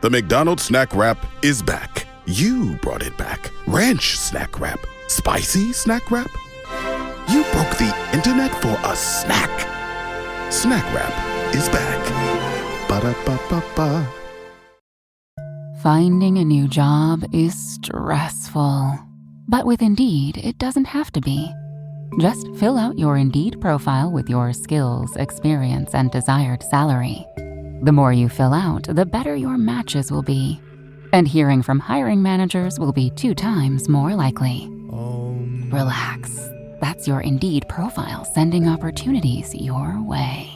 The McDonald's snack wrap is back. You brought it back. Ranch snack wrap. Spicy snack wrap. You broke the internet for a snack. Snack wrap is back. Ba-da-ba-ba-ba. Finding a new job is stressful. But with Indeed, it doesn't have to be. Just fill out your Indeed profile with your skills, experience, and desired salary. The more you fill out, the better your matches will be. And hearing from hiring managers will be 2 times more likely. Relax. That's your Indeed profile sending opportunities your way.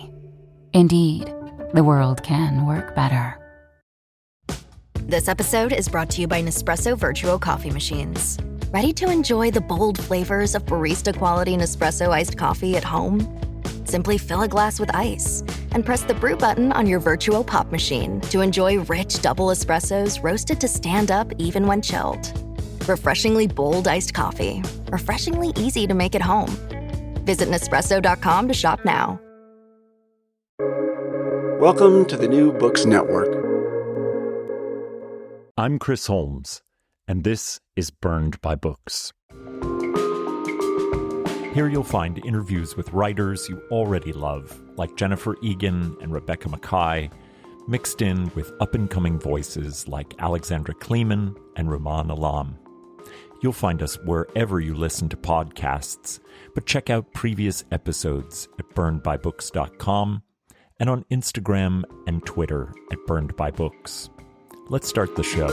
Indeed, the world can work better. This episode is brought to you by Nespresso Virtuo Coffee Machines. Ready to enjoy the bold flavors of barista-quality Nespresso iced coffee at home? Simply fill a glass with ice and press the brew button on your Virtuo Pop machine to enjoy rich double espressos roasted to stand up even when chilled. Refreshingly bold iced coffee. Refreshingly easy to make at home. Visit Nespresso.com to shop now. Welcome to the New Books Network. I'm Chris Holmes, and this is Burned by Books. Here you'll find interviews with writers you already love, like Jennifer Egan and Rebecca Makkai, mixed in with up-and-coming voices like Alexandra Kleeman and Rumaan Alam. You'll find us wherever you listen to podcasts, but check out previous episodes at burnedbybooks.com and on Instagram and Twitter at burnedbybooks. Let's start the show.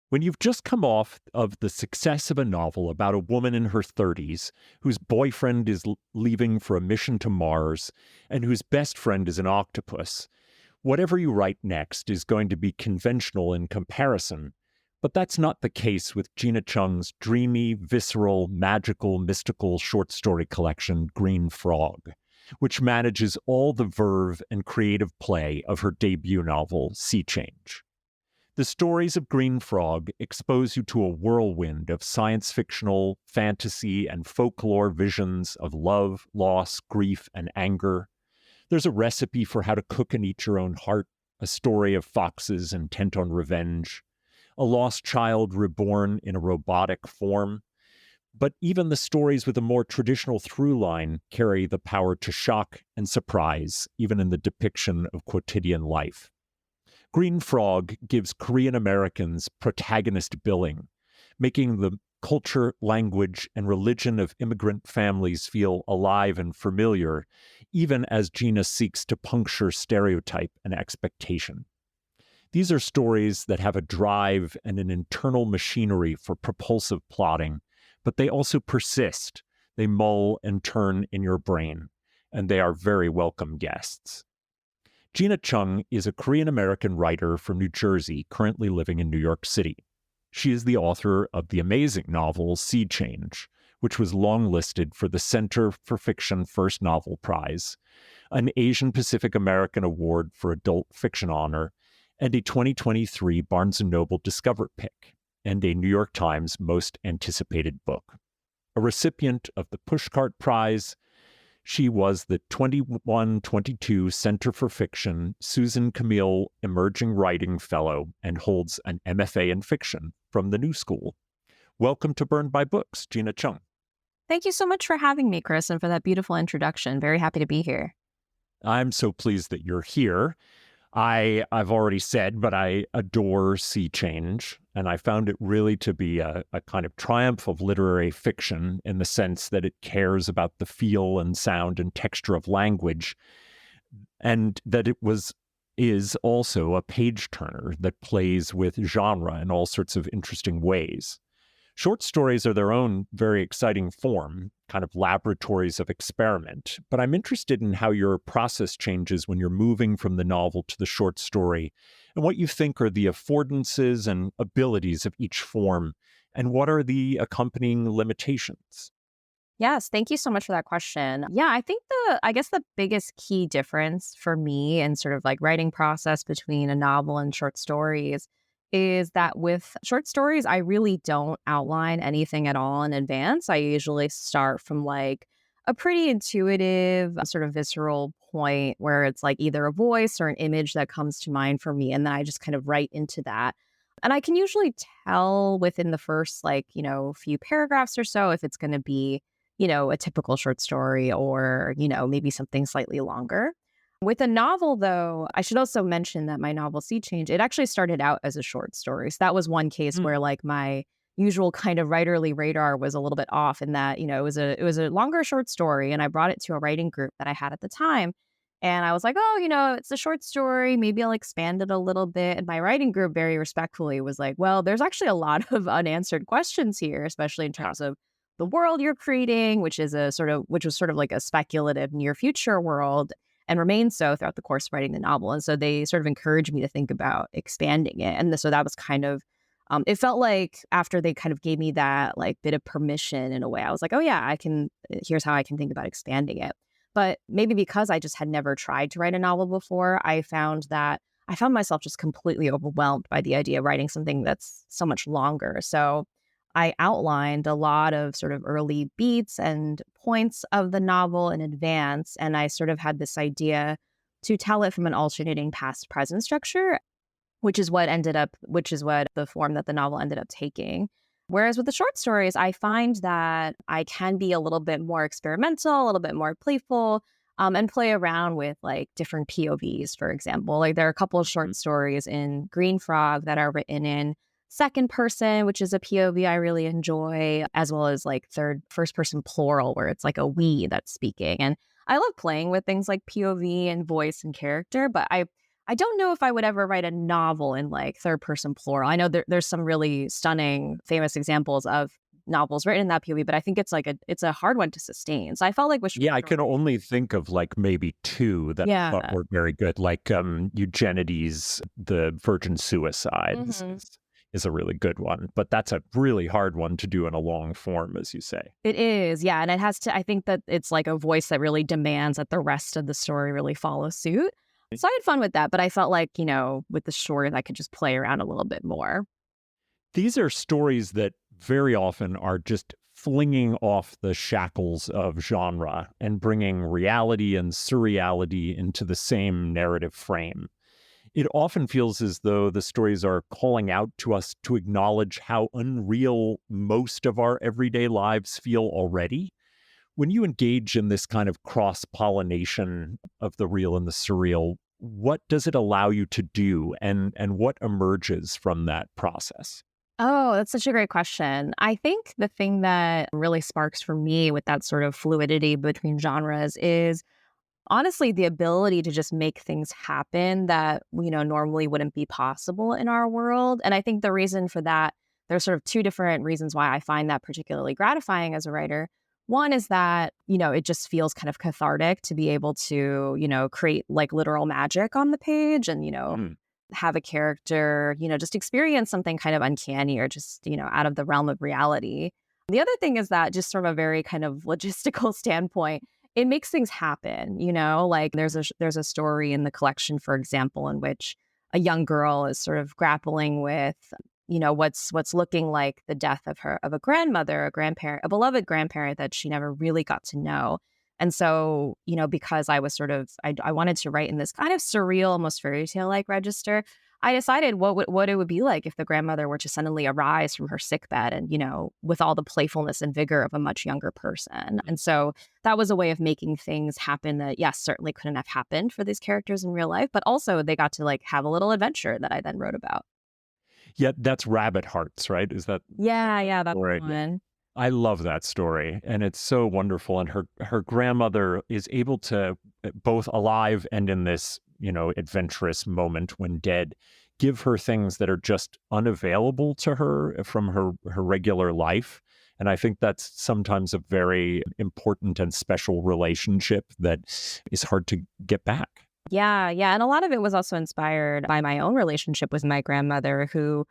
When you've just come off of the success of a novel about a woman in her 30s whose boyfriend is leaving for a mission to Mars and whose best friend is an octopus, whatever you write next is going to be conventional in comparison. But that's not the case with Gina Chung's dreamy, visceral, magical, mystical short story collection, Green Frog, which manages all the verve and creative play of her debut novel, Sea Change. The stories of Green Frog expose you to a whirlwind of science-fictional, fantasy, and folklore visions of love, loss, grief, and anger. There's a recipe for how to cook and eat your own heart, a story of foxes intent on revenge, a lost child reborn in a robotic form. But even the stories with a more traditional through line carry the power to shock and surprise, even in the depiction of quotidian life. Green Frog gives Korean Americans protagonist billing, making the culture, language, and religion of immigrant families feel alive and familiar, even as Gina seeks to puncture stereotype and expectation. These are stories that have a drive and an internal machinery for propulsive plotting, but they also persist. They mull and turn in your brain, and they are very welcome guests. Gina Chung is a Korean-American writer from New Jersey, currently living in New York City. She is the author of the amazing novel Sea Change, which was longlisted for the Center for Fiction First Novel Prize, an Asian Pacific American Award for Adult Fiction Honor, and a 2023 Barnes & Noble Discover Pick, and a New York Times Most Anticipated Book. A recipient of the Pushcart Prize, she was the 21-22 Center for Fiction Susan Camille Emerging Writing Fellow and holds an MFA in Fiction from the New School. Welcome to Burned by Books, Gina Chung. Thank you so much for having me, Chris, and for that beautiful introduction. Very happy to be here. I'm so pleased that you're here. I've already said, but I adore Sea Change, and I found it really to be a kind of triumph of literary fiction in the sense that it cares about the feel and sound and texture of language, and that it is also a page-turner that plays with genre in all sorts of interesting ways. Short stories are their own very exciting form, kind of laboratories of experiment, but I'm interested in how your process changes when you're moving from the novel to the short story, and what you think are the affordances and abilities of each form, and what are the accompanying limitations? Yes, thank you so much for that question. Yeah, I think the biggest key difference for me in sort of like writing process between a novel and short stories is that with short stories, I really don't outline anything at all in advance. I usually start from like a pretty intuitive, sort of visceral point where it's like either a voice or an image that comes to mind for me. And then I just kind of write into that. And I can usually tell within the first, like, few paragraphs or so if it's going to be, a typical short story or, maybe something slightly longer. With a novel, though, I should also mention that my novel Sea Change, it actually started out as a short story. So that was one case where like my usual kind of writerly radar was a little bit off in that, it was a longer short story and I brought it to a writing group that I had at the time. And I was like, oh, it's a short story. Maybe I'll expand it a little bit. And my writing group very respectfully was like, well, there's actually a lot of unanswered questions here, especially in terms of the world you're creating, which was sort of like a speculative near future world and remains so throughout the course of writing the novel. And so they sort of encouraged me to think about expanding it. And so that was kind of, it felt like after they kind of gave me that like bit of permission in a way, I was like, oh yeah, here's how I can think about expanding it. But maybe because I just had never tried to write a novel before, I found myself just completely overwhelmed by the idea of writing something that's so much longer. So I outlined a lot of sort of early beats and points of the novel in advance. And I sort of had this idea to tell it from an alternating past present structure, which is what the form that the novel ended up taking. Whereas with the short stories, I find that I can be a little bit more experimental, a little bit more playful, and play around with like different POVs, for example. Like there are a couple of short stories in Green Frog that are written in second person, which is a POV I really enjoy, as well as like first person plural, where it's like a we that's speaking. And I love playing with things like POV and voice and character, but I don't know if I would ever write a novel in like third person plural. I know there's some really stunning, famous examples of novels written in that POV, but I think it's a hard one to sustain. So I felt like I can only think of like maybe two that I thought were very good, like Eugenides, The Virgin Suicide is a really good one, but that's a really hard one to do in a long form, as you say. It is, yeah, and I think that it's like a voice that really demands that the rest of the story really follow suit. So I had fun with that, but I felt like, with the short, I could just play around a little bit more. These are stories that very often are just flinging off the shackles of genre and bringing reality and surreality into the same narrative frame. It often feels as though the stories are calling out to us to acknowledge how unreal most of our everyday lives feel already. When you engage in this kind of cross-pollination of the real and the surreal, what does it allow you to do, and what emerges from that process? Oh, that's such a great question. I think the thing that really sparks for me with that sort of fluidity between genres is honestly the ability to just make things happen that, normally wouldn't be possible in our world. And I think the reason for that, there's sort of two different reasons why I find that particularly gratifying as a writer. One is that, it just feels kind of cathartic to be able to, create like literal magic on the page and, have a character, just experience something kind of uncanny or just, out of the realm of reality. The other thing is that just from a very kind of logistical standpoint, it makes things happen, like there's a story in the collection, for example, in which a young girl is sort of grappling with, what's looking like the death of a grandmother, a beloved grandparent that she never really got to know. And so, because I was I wanted to write in this kind of surreal, almost fairy tale like register, I decided what it would be like if the grandmother were to suddenly arise from her sickbed and, with all the playfulness and vigor of a much younger person. And so that was a way of making things happen that, yes, certainly couldn't have happened for these characters in real life, but also they got to like have a little adventure that I then wrote about. Yeah, that's Rabbit Hearts, right? Is that? Yeah, that's right. the one. I love that story, and it's so wonderful. And her grandmother is able to, both alive and in this, adventurous moment when dead, give her things that are just unavailable to her from her regular life. And I think that's sometimes a very important and special relationship that is hard to get back. Yeah. And a lot of it was also inspired by my own relationship with my grandmother, who,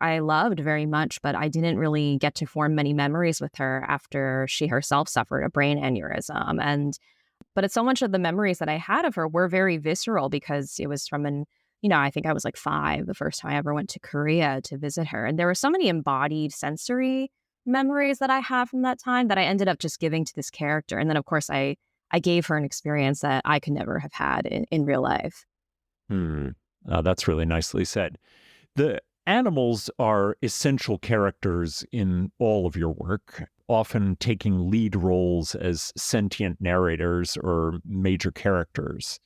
I loved very much, but I didn't really get to form many memories with her after she herself suffered a brain aneurysm. But it's so much of the memories that I had of her were very visceral because it was from I think I was like 5 the first time I ever went to Korea to visit her. And there were so many embodied sensory memories that I have from that time that I ended up just giving to this character. And then, of course, I gave her an experience that I could never have had in real life. Hmm. That's really nicely said. The animals are essential characters in all of your work, often taking lead roles as sentient narrators or major characters,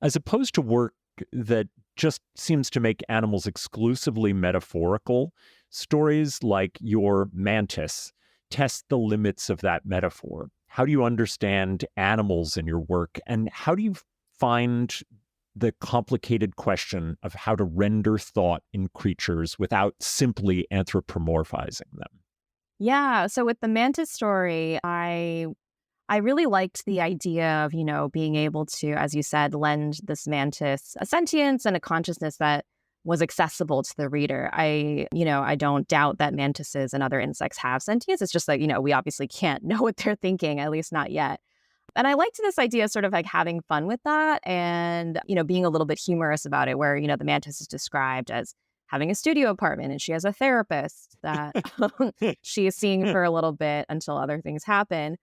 as opposed to work that just seems to make animals exclusively metaphorical. Stories like your Mantis test the limits of that metaphor. How do you understand animals in your work, and how do you find the complicated question of how to render thought in creatures without simply anthropomorphizing them? Yeah. So with the mantis story, I really liked the idea of, being able to, as you said, lend this mantis a sentience and a consciousness that was accessible to the reader. I don't doubt that mantises and other insects have sentience. It's just like, we obviously can't know what they're thinking, at least not yet. And I liked this idea of sort of like having fun with that and, being a little bit humorous about it, where, the mantis is described as having a studio apartment and she has a therapist that she is seeing for a little bit until other things happen.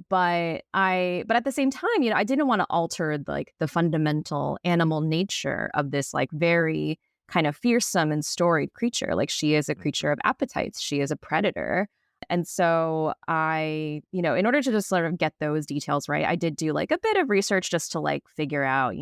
But at the same time, I didn't want to alter like the fundamental animal nature of this like very kind of fearsome and storied creature. Like she is a creature of appetites. She is a predator. And so in order to just sort of get those details right, I did do like a bit of research just to like figure out,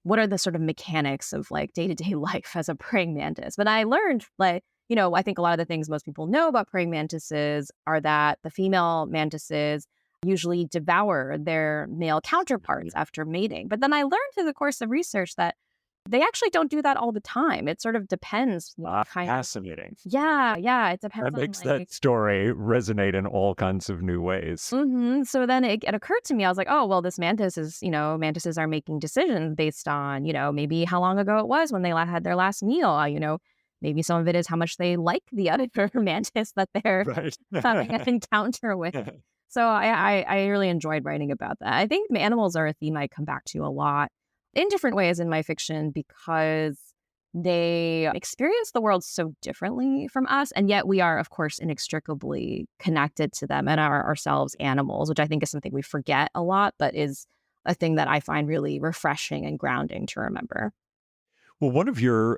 what are the sort of mechanics of like day-to-day life as a praying mantis. But I learned like, I think a lot of the things most people know about praying mantises are that the female mantises usually devour their male counterparts after mating. But then I learned through the course of research that they actually don't do that all the time. It sort of depends. Fascinating. Yeah, it depends That on makes like, that story resonate in all kinds of new ways. So then it occurred to me, I was like, oh, well, this mantis is, mantises are making decisions based on, maybe how long ago it was when they had their last meal. Maybe some of it is how much they like the other mantis that they're Right. having an encounter with. So I really enjoyed writing about that. I think animals are a theme I come back to a lot in different ways in my fiction because they experience the world so differently from us. And yet we are, of course, inextricably connected to them and are ourselves animals, which I think is something we forget a lot, but is a thing that I find really refreshing and grounding to remember. Well, one of your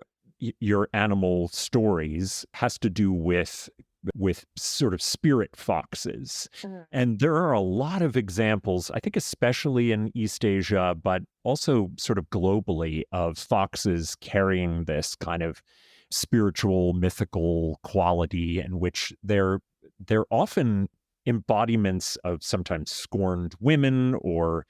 animal stories has to do with sort of spirit foxes. And there are a lot of examples, I think especially in East Asia, but also sort of globally, of foxes carrying this kind of spiritual, mythical quality in which they're often embodiments of sometimes scorned women or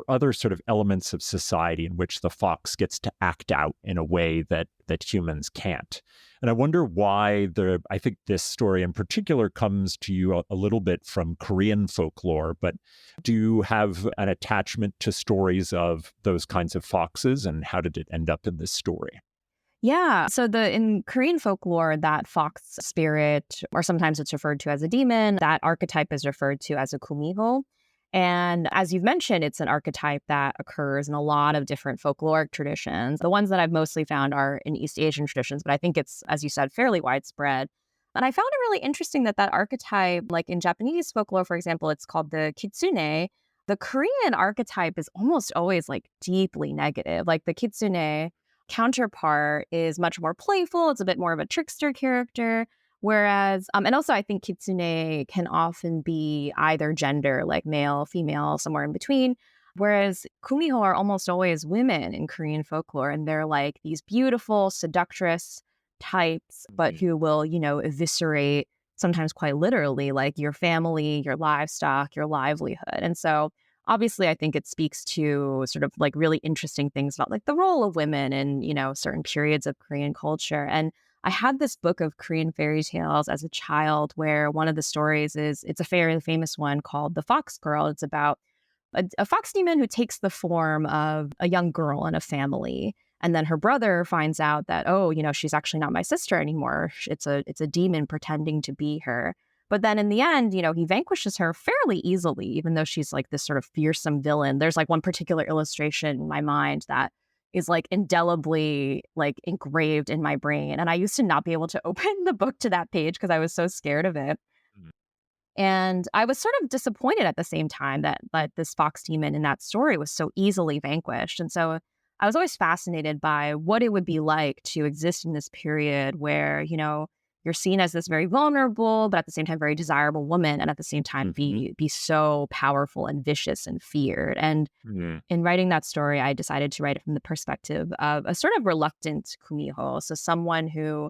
other sort of elements of society in which the fox gets to act out in a way that humans can't. And I wonder why I think this story in particular comes to you a little bit from Korean folklore, but do you have an attachment to stories of those kinds of foxes, and how did it end up in this story? Yeah. So in Korean folklore, that fox spirit, or sometimes it's referred to as a demon, that archetype is referred to as a kumiho. And as you've mentioned, it's an archetype that occurs in a lot of different folkloric traditions. The ones that I've mostly found are in East Asian traditions, but I think it's, as you said, fairly widespread. And I found it really interesting that archetype, like in Japanese folklore, for example, it's called the kitsune. The Korean archetype is almost always like deeply negative. Like the kitsune counterpart is much more playful. It's a bit more of a trickster character. Whereas, and also I think kitsune can often be either gender, like male, female, somewhere in between. Whereas kumiho are almost always women in Korean folklore. And they're like these beautiful, seductress types, but who will, eviscerate, sometimes quite literally, like your family, your livestock, your livelihood. And so obviously, I think it speaks to sort of like really interesting things about like the role of women in, certain periods of Korean culture. And I had this book of Korean fairy tales as a child where one of the stories it's a fairly famous one called The Fox Girl. It's about a fox demon who takes the form of a young girl in a family. And then her brother finds out that, oh, she's actually not my sister anymore. It's a demon pretending to be her. But then in the end, he vanquishes her fairly easily, even though she's like this sort of fearsome villain. There's like one particular illustration in my mind that is like indelibly like engraved in my brain. And I used to not be able to open the book to that page because I was so scared of it. And I was sort of disappointed at the same time that this fox demon in that story was so easily vanquished. And so I was always fascinated by what it would be like to exist in this period where, you're seen as this very vulnerable, but at the same time, very desirable woman, and at the same time be so powerful and vicious and feared. And in writing that story, I decided to write it from the perspective of a sort of reluctant kumiho. So someone who,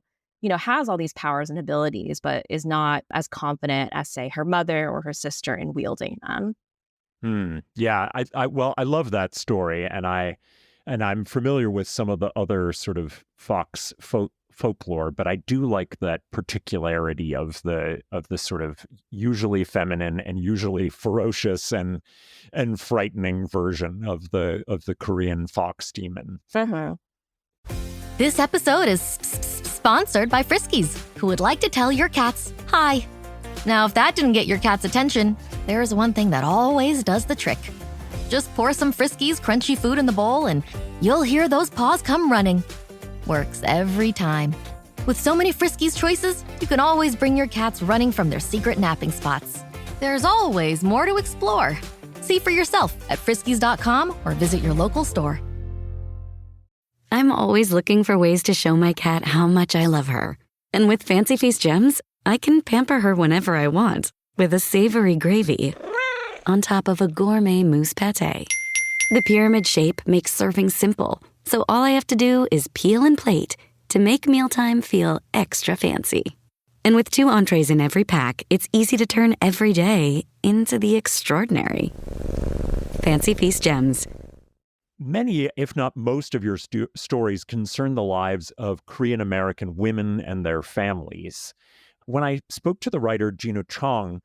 has all these powers and abilities, but is not as confident as, say, her mother or her sister in wielding them. Yeah, I love that story, and I'm familiar with some of the other sort of fox folklore, but I do like that particularity of the sort of usually feminine and usually ferocious and frightening version of the Korean fox demon. This episode is sponsored by Friskies, who would like to tell your cats hi. Now, if that didn't get your cat's attention, there's one thing that always does the trick. Just pour some Friskies crunchy food in the bowl and you'll hear those paws come running. Works every time. With so many Friskies choices, you can always bring your cats running from their secret napping spots. There's always more to explore. See for yourself at friskies.com or visit your local store. I'm always looking for ways to show my cat how much I love her. And with Fancy Feast gems, I can pamper her whenever I want with a savory gravy on top of a gourmet mousse pâté. The pyramid shape makes serving simple, so all I have to do is peel and plate to make mealtime feel extra fancy. And with 2 entrees in every pack, it's easy to turn every day into the extraordinary. Fancy Feast gems. Many, if not most, of your stories concern the lives of Korean American women and their families. When I spoke to the writer Gina Chung,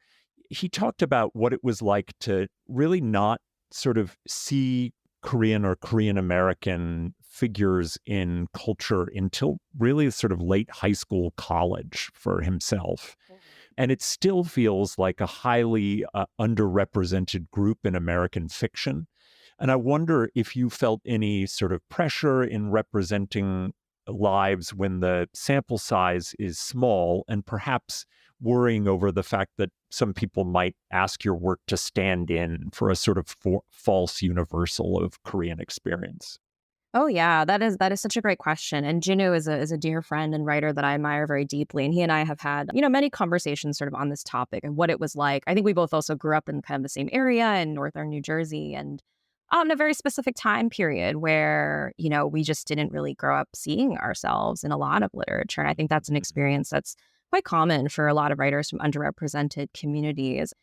he talked about what it was like to really not sort of see Korean or Korean American figures in culture until really sort of late high school, college for himself. And it still feels like a highly underrepresented group in American fiction. And I wonder if you felt any sort of pressure in representing lives when the sample size is small, and perhaps worrying over the fact that some people might ask your work to stand in for a sort of false universal of Korean experience. Oh yeah, that is such a great question. And Jinu is a dear friend and writer that I admire very deeply. And he and I have had, many conversations sort of on this topic and what it was like. I think we both also grew up in kind of the same area in northern New Jersey, and a very specific time period where, we just didn't really grow up seeing ourselves in a lot of literature. And I think that's an experience that's quite common for a lot of writers from underrepresented communities.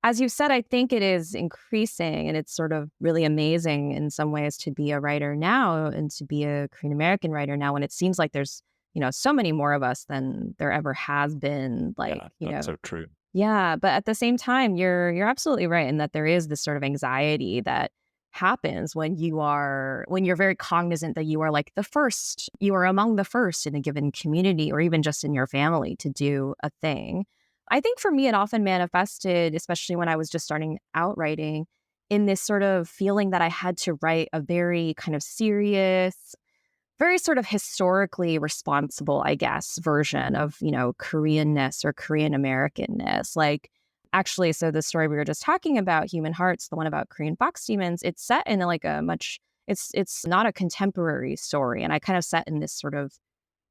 As you said, I think it is increasing, and it's sort of really amazing in some ways to be a writer now and to be a Korean American writer now, when it seems like there's, so many more of us than there ever has been. That's so true. Yeah, but at the same time, you're absolutely right in that there is this sort of anxiety that happens when you're very cognizant that you are like you are among the first in a given community or even just in your family to do a thing. I think for me, it often manifested, especially when I was just starting out writing, in this sort of feeling that I had to write a very kind of serious, very sort of historically responsible, I guess, version of, Koreanness or Korean Americanness. Actually, so the story we were just talking about, Human Hearts, the one about Korean fox demons, it's set in it's not a contemporary story. And I kind of set in this sort of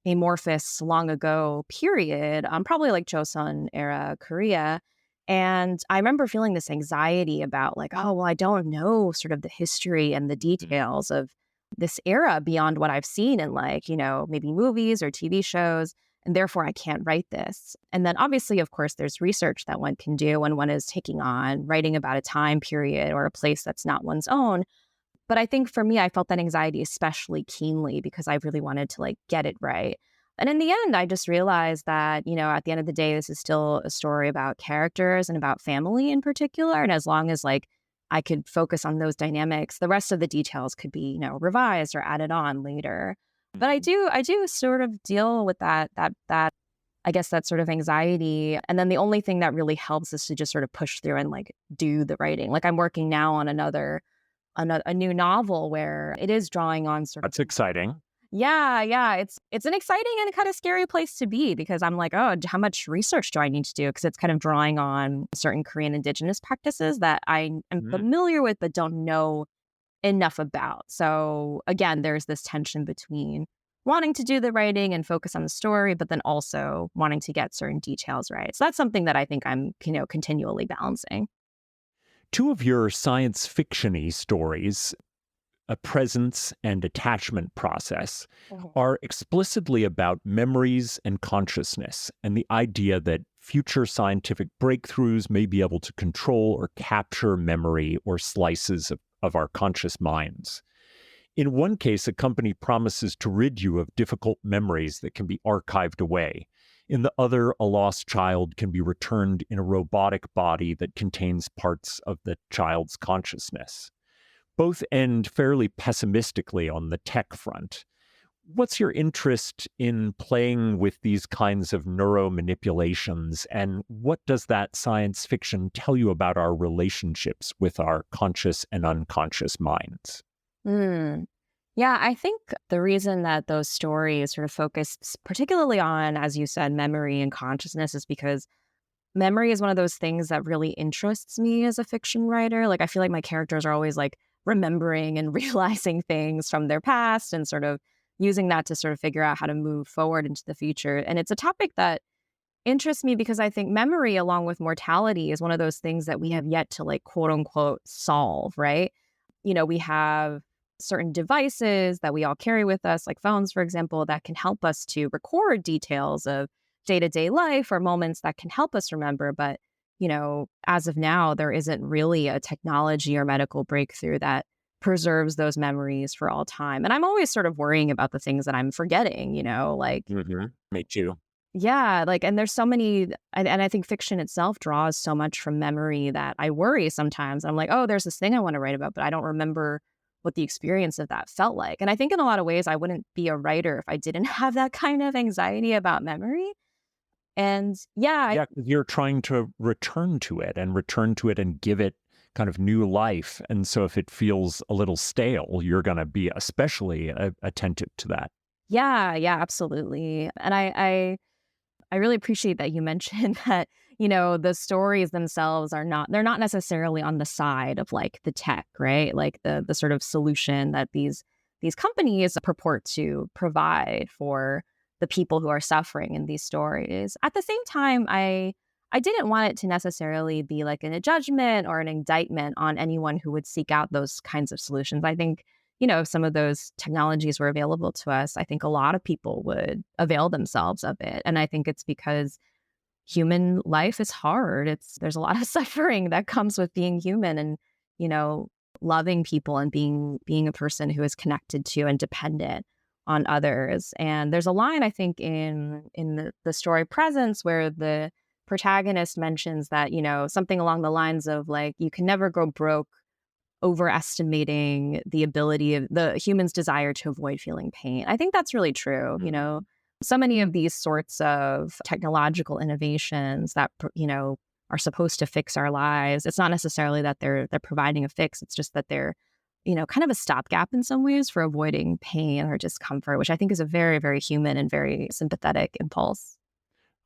amorphous, long ago period, probably like Joseon era Korea. And I remember feeling this anxiety about I don't know sort of the history and the details of this era beyond what I've seen in maybe movies or TV shows. And therefore, I can't write this. And then obviously, of course, there's research that one can do when one is taking on writing about a time period or a place that's not one's own. But I think for me, I felt that anxiety especially keenly because I really wanted to get it right. And in the end, I just realized that, at the end of the day, this is still a story about characters and about family in particular. And as long as I could focus on those dynamics, the rest of the details could be, revised or added on later. But I do sort of deal with that I guess that sort of anxiety. And then the only thing that really helps is to just sort of push through and do the writing. I'm working now on another a new novel where it is drawing on sort of. That's exciting. Yeah. It's an exciting and kind of scary place to be because I'm like, oh, how much research do I need to do? Because it's kind of drawing on certain Korean indigenous practices that I am familiar with but don't know enough about. So again, there's this tension between wanting to do the writing and focus on the story, but then also wanting to get certain details right. So that's something that I think I'm, continually balancing. Two of your science fiction-y stories, A Presence and Attachment Process, are explicitly about memories and consciousness and the idea that future scientific breakthroughs may be able to control or capture memory or slices of our conscious minds. In one case, a company promises to rid you of difficult memories that can be archived away. In the other, a lost child can be returned in a robotic body that contains parts of the child's consciousness. Both end fairly pessimistically on the tech front. What's your interest in playing with these kinds of neuromanipulations, and what does that science fiction tell you about our relationships with our conscious and unconscious minds? Yeah, I think the reason that those stories sort of focus particularly on, as you said, memory and consciousness is because memory is one of those things that really interests me as a fiction writer. Like, I feel like my characters are always like remembering and realizing things from their past and sort of using that to sort of figure out how to move forward into the future. And it's a topic that interests me because I think memory, along with mortality, is one of those things that we have yet to, like, quote unquote, solve, right? We have certain devices that we all carry with us, like phones, for example, that can help us to record details of day-to-day life or moments that can help us remember. But, as of now, there isn't really a technology or medical breakthrough that preserves those memories for all time. And I'm always sort of worrying about the things that I'm forgetting, like, Me too. yeah, like, and there's so many, and I think fiction itself draws so much from memory that I worry sometimes. I'm like, oh, there's this thing I want to write about, but I don't remember what the experience of that felt like. And I think in a lot of ways, I wouldn't be a writer if I didn't have that kind of anxiety about memory. And Yeah, 'cause you're trying to return to it and give it kind of new life. And so if it feels a little stale, you're going to be especially attentive to that. yeah, absolutely. And I really appreciate that you mentioned that, the stories themselves they're not necessarily on the side of, like, the tech, right? Like the sort of solution that these companies purport to provide for the people who are suffering in these stories. At the same time, I didn't want it to necessarily be like a judgment or an indictment on anyone who would seek out those kinds of solutions. I think, if some of those technologies were available to us, I think a lot of people would avail themselves of it. And I think it's because human life is hard. There's a lot of suffering that comes with being human and, loving people and being a person who is connected to and dependent on others. And there's a line, I think, in the story Presence where the protagonist mentions that, something along the lines of, like, you can never go broke overestimating the ability of the human's desire to avoid feeling pain. I think that's really true. So many of these sorts of technological innovations that, are supposed to fix our lives. It's not necessarily that they're providing a fix. It's just that they're, kind of a stopgap in some ways for avoiding pain or discomfort, which I think is a very, very human and very sympathetic impulse.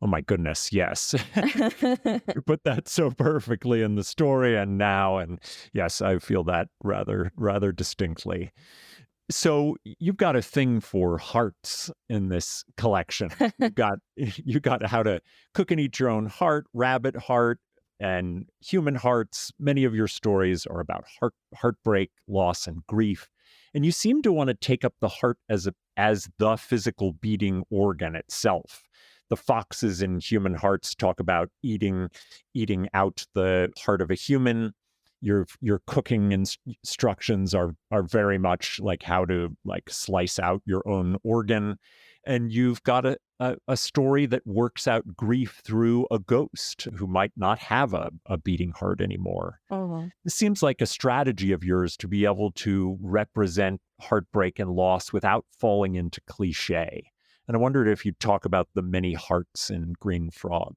Oh my goodness, yes. You put that so perfectly in the story and now, and yes, I feel that rather distinctly. So you've got a thing for hearts in this collection. You got how to cook and eat your own heart, rabbit heart, and human hearts. Many of your stories are about heartbreak, loss, and grief. And you seem to want to take up the heart as the physical beating organ itself. The foxes in Human Hearts talk about eating out the heart of a human. Your cooking instructions are very much like how to, like, slice out your own organ. And you've got a story that works out grief through a ghost who might not have a beating heart anymore. This seems like a strategy of yours to be able to represent heartbreak and loss without falling into cliche. And I wondered if you'd talk about the many hearts in Green Frog.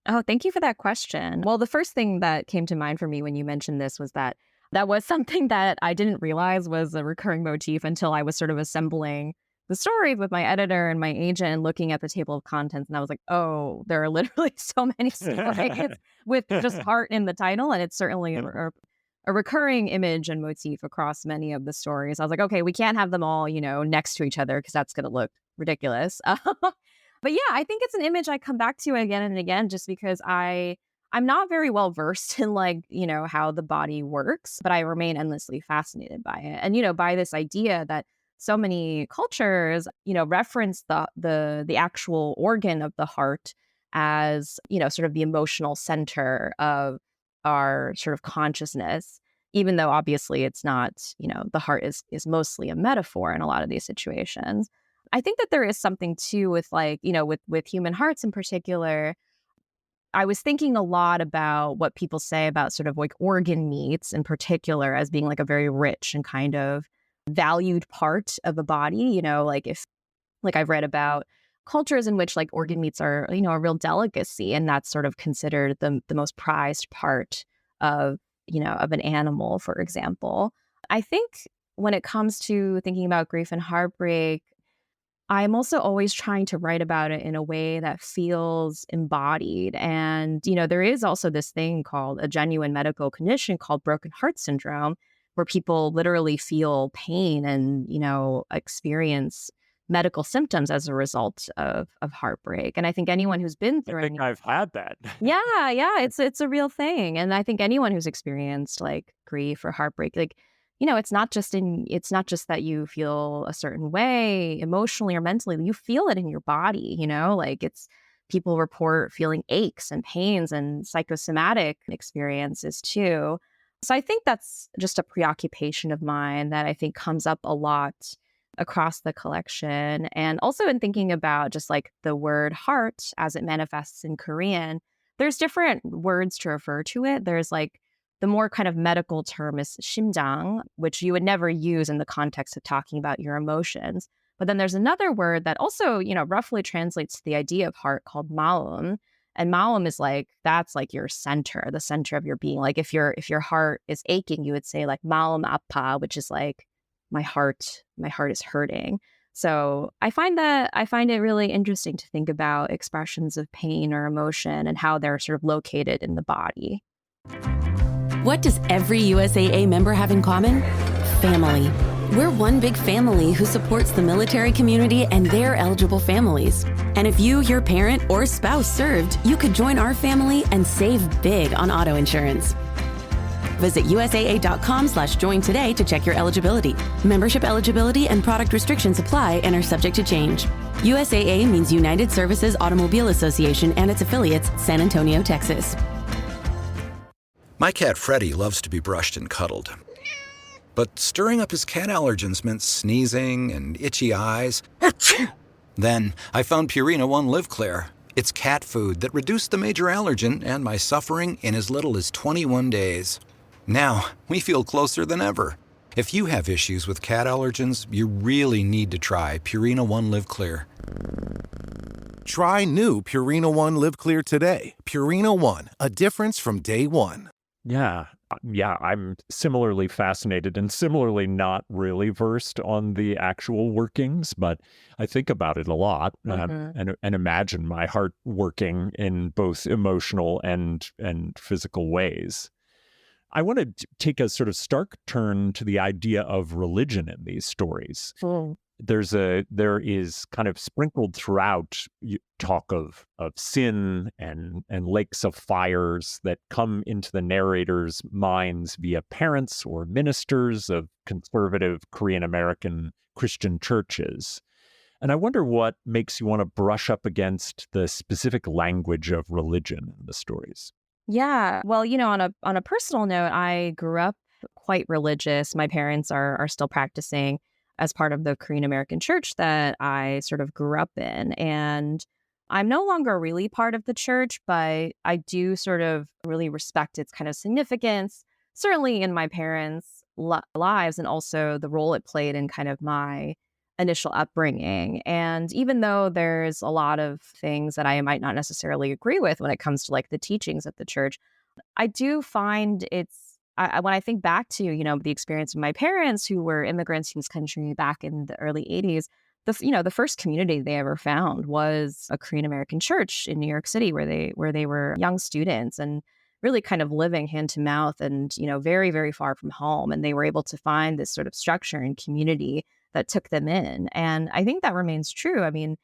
Oh, thank you for that question. Well, the first thing that came to mind for me when you mentioned this was that that was something that I didn't realize was a recurring motif until I was sort of assembling the stories with my editor and my agent and looking at the table of contents. And I was like, oh, there are literally so many stories with just heart in the title. And it's certainly a recurring image and motif across many of the stories. I was like, okay, we can't have them all, next to each other because that's going to look ridiculous. But yeah, I think it's an image I come back to again and again just because I'm not very well versed in how the body works, but I remain endlessly fascinated by it. And, by this idea that so many cultures, reference the actual organ of the heart as, sort of the emotional center of our sort of consciousness, even though obviously it's not, the heart is mostly a metaphor in a lot of these situations. I think that there is something too with with human hearts in particular. I was thinking a lot about what people say about sort of like organ meats in particular as being like a very rich and kind of valued part of a body. I've read about cultures in which like organ meats are, a real delicacy, and that's sort of considered the most prized part of, of an animal, for example. I think when it comes to thinking about grief and heartbreak, I'm also always trying to write about it in a way that feels embodied. And, there is also this thing called a genuine medical condition called broken heart syndrome, where people literally feel pain and, experience medical symptoms as a result of heartbreak. And I think anyone who's been through I think I've had that. yeah, it's a real thing. And I think anyone who's experienced like grief or heartbreak, it's not just that you feel a certain way emotionally or mentally, you feel it in your body, it's people report feeling aches and pains and psychosomatic experiences too. So I think that's just a preoccupation of mine that I think comes up a lot across the collection. And also in thinking about just like the word heart as it manifests in Korean, there's different words to refer to it. There's like the more kind of medical term is 심장, which you would never use in the context of talking about your emotions. But then there's another word that also, roughly translates to the idea of heart called maum. And maum is like, that's like your center, the center of your being. Like if your heart is aching, you would say like maum 아파, which is like my heart is hurting. So I find it really interesting to think about expressions of pain or emotion and how they're sort of located in the body. What does every USAA member have in common? Family. We're one big family who supports the military community and their eligible families. And if you, your parent, or spouse served, you could join our family and save big on auto insurance. Visit USAA.com/join today to check your eligibility. Membership eligibility and product restrictions apply and are subject to change. USAA means United Services Automobile Association and its affiliates, San Antonio, Texas. My cat Freddie loves to be brushed and cuddled. But stirring up his cat allergens meant sneezing and itchy eyes. Then I found Purina One Live Clear. It's cat food that reduced the major allergen and my suffering in as little as 21 days. Now, we feel closer than ever. If you have issues with cat allergens, you really need to try Purina One Live Clear. Try new Purina One Live Clear today. Purina One, a difference from day one. Yeah, I'm similarly fascinated and similarly not really versed on the actual workings, but I think about it a lot and imagine my heart working in both emotional and physical ways. I want to take a sort of stark turn to the idea of religion in these stories. There is kind of sprinkled throughout talk of sin and lakes of fires that come into the narrator's minds via parents or ministers of conservative Korean American Christian churches. And I wonder what makes you want to brush up against the specific language of religion in the stories. Yeah. Well, on a personal note, I grew up quite religious. My parents are still practicing as part of the Korean American church that I sort of grew up in. And I'm no longer really part of the church, but I do sort of really respect its kind of significance, certainly in my parents' lives, and also the role it played in kind of my initial upbringing. And even though there's a lot of things that I might not necessarily agree with when it comes to like the teachings of the church, I do find its when I think back to, the experience of my parents who were immigrants in this country back in the early 80s, the first community they ever found was a Korean American church in New York City where they were young students and really kind of living hand to mouth and, very, very far from home. And they were able to find this sort of structure and community that took them in. And I think that remains true. I mean,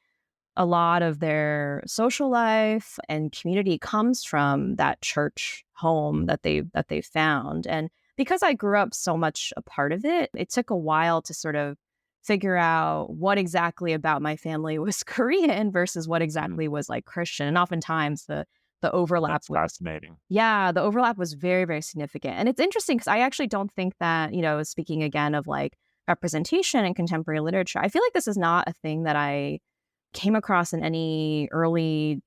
a lot of their social life and community comes from that church home that they found. And because I grew up so much a part of it, it took a while to sort of figure out what exactly about my family was Korean versus what exactly was like Christian. And oftentimes the overlap That's fascinating. yeah, the overlap was very, very significant. And it's interesting because I actually don't think that, speaking again of like representation in contemporary literature, I feel like this is not a thing that I came across in any early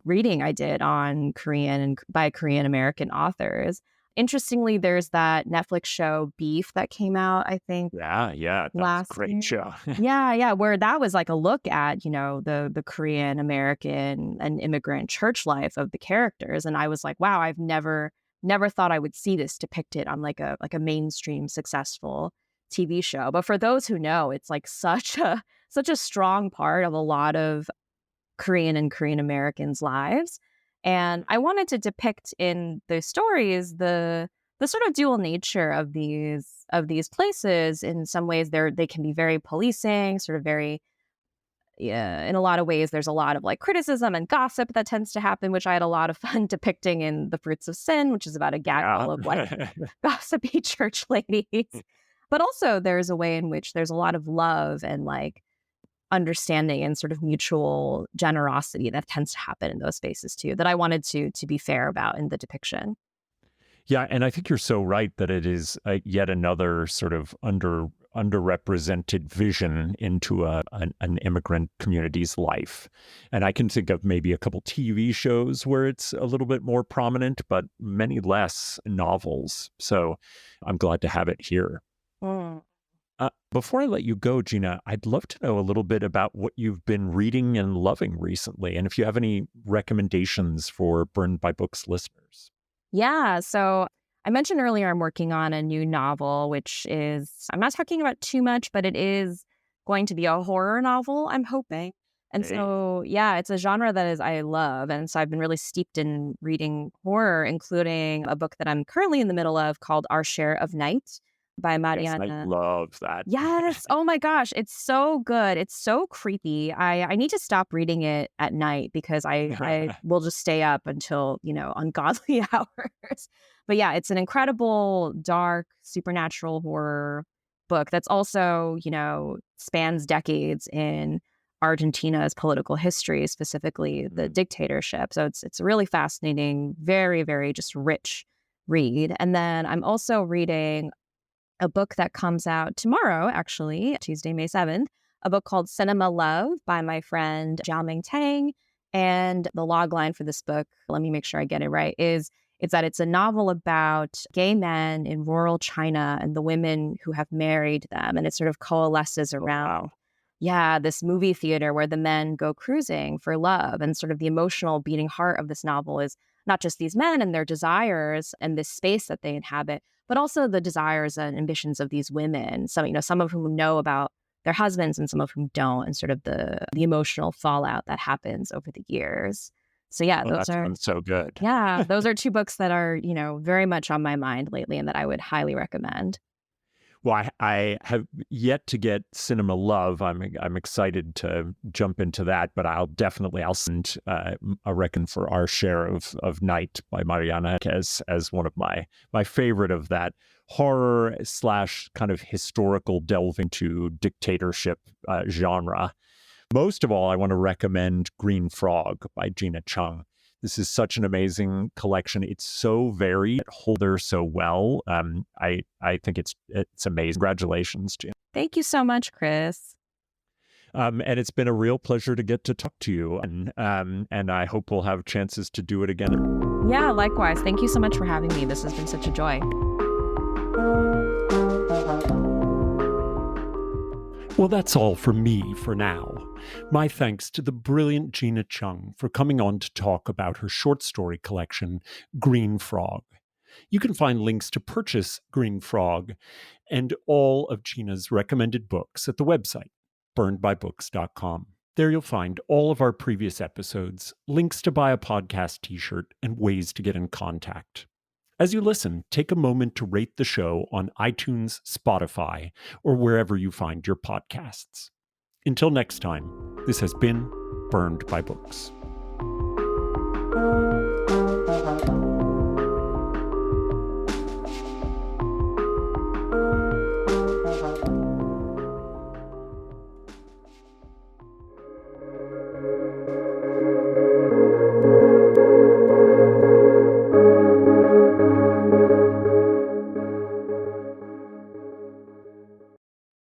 reading I did on Korean and by Korean American authors. Interestingly, there's that Netflix show Beef that came out, I think. Yeah, that's last a great year. show. Yeah, where that was like a look at, the Korean American and immigrant church life of the characters. And I was like, wow, I've never thought I would see this depicted on like a mainstream successful TV show. But for those who know, it's like such a strong part of a lot of Korean and Korean Americans' lives. And I wanted to depict in the stories the sort of dual nature of these places. In some ways, they can be very policing, sort of very, yeah, in a lot of ways, there's a lot of like criticism and gossip that tends to happen, which I had a lot of fun depicting in The Fruits of Sin, which is about a gag full of like gossipy church ladies. But also there's a way in which there's a lot of love and like understanding and sort of mutual generosity that tends to happen in those spaces too, that I wanted to be fair about in the depiction. Yeah, and I think you're so right that it is yet another sort of underrepresented vision into an immigrant community's life. And I can think of maybe a couple TV shows where it's a little bit more prominent, but many less novels. So I'm glad to have it here. Mm. Before I let you go, Gina, I'd love to know a little bit about what you've been reading and loving recently, and if you have any recommendations for Burned by Books listeners. Yeah, so I mentioned earlier I'm working on a new novel, which is, I'm not talking about too much, but it is going to be a horror novel, I'm hoping. And Hey. so, yeah, it's a genre that I love. And so I've been really steeped in reading horror, including a book that I'm currently in the middle of called Our Share of Night by Yes, Mariana. I love that. Yes. Oh my gosh. It's so good. It's so creepy. I need to stop reading it at night because I will just stay up until, ungodly hours. But yeah, it's an incredible, dark, supernatural horror book that's also, spans decades in Argentina's political history, specifically the dictatorship. So it's a really fascinating, very, very just rich read. And then I'm also reading a book that comes out tomorrow, actually, Tuesday, May 7th, a book called Cinema Love by my friend Jiaming Tang. And the log line for this book, let me make sure I get it right, is it's that it's a novel about gay men in rural China and the women who have married them. And it sort of coalesces around, this movie theater where the men go cruising for love. And sort of the emotional beating heart of this novel is not just these men and their desires and this space that they inhabit, but also the desires and ambitions of these women. Some of whom know about their husbands and some of whom don't, and sort of the emotional fallout that happens over the years. So yeah, That sounds so good. Yeah, those are two books that are, very much on my mind lately and that I would highly recommend. Well, I have yet to get Cinema Love. I'm excited to jump into that, but I'll send a reckon for Our Share of Night by Mariana as one of my favorite of that horror / kind of historical delve into dictatorship genre. Most of all, I want to recommend Green Frog by Gina Chung. This is such an amazing collection. It's so varied, it holds her so well. I think it's amazing. Congratulations, Gina. Thank you so much, Chris. And it's been a real pleasure to get to talk to you. And I hope we'll have chances to do it again. Yeah, likewise. Thank you so much for having me. This has been such a joy. Well, that's all from me for now. My thanks to the brilliant Gina Chung for coming on to talk about her short story collection, Green Frog. You can find links to purchase Green Frog and all of Gina's recommended books at the website, burnedbybooks.com. There you'll find all of our previous episodes, links to buy a podcast t-shirt, and ways to get in contact. As you listen, take a moment to rate the show on iTunes, Spotify, or wherever you find your podcasts. Until next time, this has been Burned by Books.